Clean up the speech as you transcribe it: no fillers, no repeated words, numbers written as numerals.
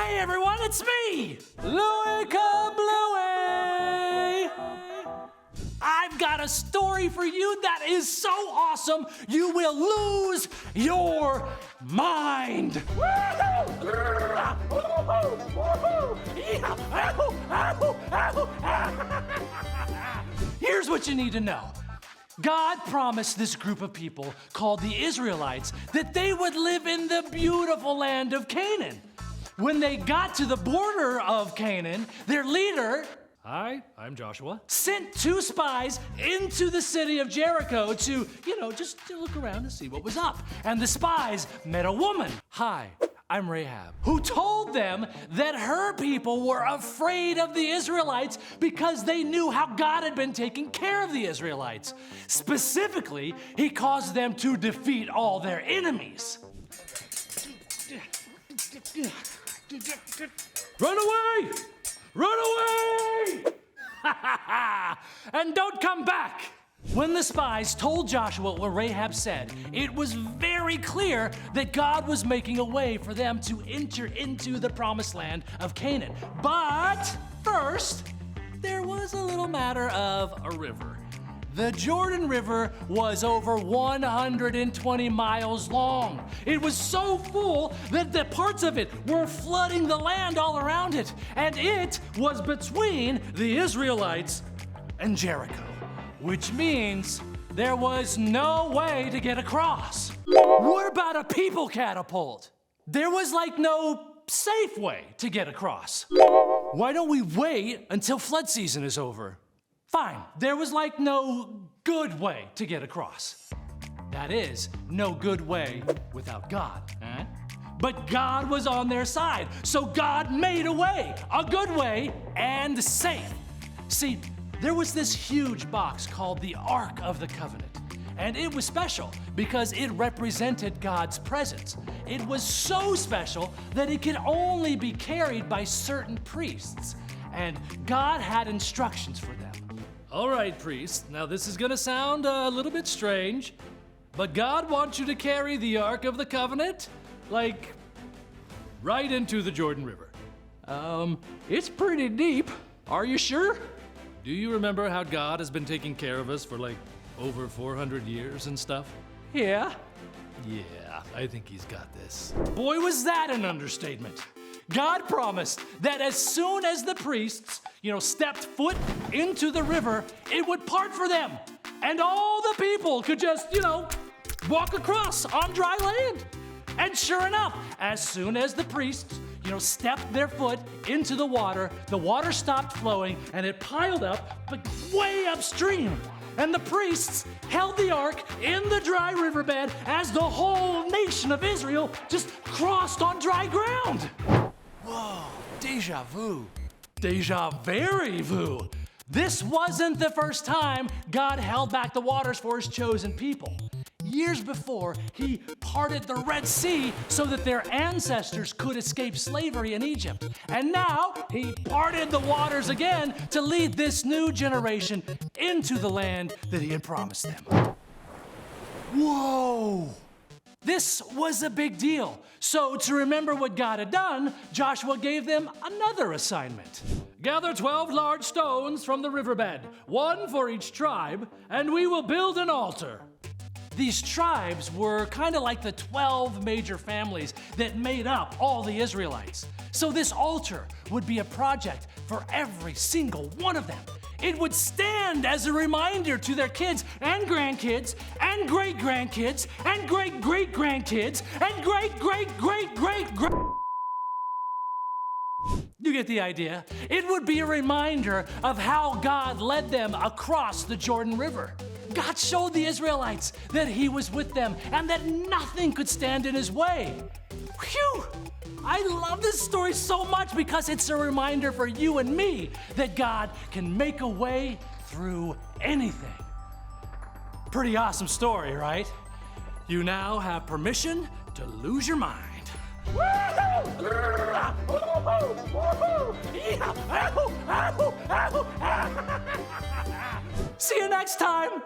Hey everyone, it's me, Louie Kablooey. I've got a story for you that is so awesome, you will lose your mind. Here's what you need to know. God promised this group of people called the Israelites that they would live in the beautiful land of Canaan. When they got to the border of Canaan, their leader, hi, I'm Joshua, sent 2 spies into the city of Jericho to, just to look around and see what was up. And the spies met a woman, hi, I'm Rahab, who told them that her people were afraid of the Israelites because they knew how God had been taking care of the Israelites. Specifically, he caused them to defeat all their enemies. Run away! Run away! And don't come back! When the spies told Joshua what Rahab said, it was very clear that God was making a way for them to enter into the promised land of Canaan. But first, there was a little matter of a river. The Jordan River was over 120 miles long. It was so full that the parts of it were flooding the land all around it, and it was between the Israelites and Jericho, which means there was no way to get across. What about a people catapult? There was no safe way to get across. Why don't we wait until flood season is over? Fine, there was no good way to get across. That is, no good way without God. But God was on their side, so God made a way, a good way and safe. See, there was this huge box called the Ark of the Covenant, and it was special because it represented God's presence. It was so special that it could only be carried by certain priests, and God had instructions for them. All right, priest, now this is gonna sound a little bit strange, but God wants you to carry the Ark of the Covenant, right into the Jordan River. It's pretty deep. Are you sure? Do you remember how God has been taking care of us for over 400 years and stuff? Yeah. Yeah, I think he's got this. Boy, was that an understatement. God promised that as soon as the priests, stepped foot into the river, it would part for them. And all the people could just, walk across on dry land. And sure enough, as soon as the priests, stepped their foot into the water stopped flowing and it piled up, but way upstream. And the priests held the ark in the dry riverbed as the whole nation of Israel just crossed on dry ground. Whoa, deja vu. Deja very vu. This wasn't the first time God held back the waters for his chosen people. Years before, he parted the Red Sea so that their ancestors could escape slavery in Egypt. And now, he parted the waters again to lead this new generation into the land that he had promised them. Whoa! This was a big deal. So to remember what God had done, Joshua gave them another assignment. Gather 12 large stones from the riverbed, 1 for each tribe, and we will build an altar. These tribes were kind of like the 12 major families that made up all the Israelites. So this altar would be a project for every single one of them. It would stand as a reminder to their kids and grandkids and great-grandkids and great-great-grandkids and great-great-great-great-great. You get the idea. It would be a reminder of how God led them across the Jordan River. God showed the Israelites that he was with them and that nothing could stand in his way. Phew! I love this story so much because it's a reminder for you and me that God can make a way through anything. Pretty awesome story, right? You now have permission to lose your mind. See you next time.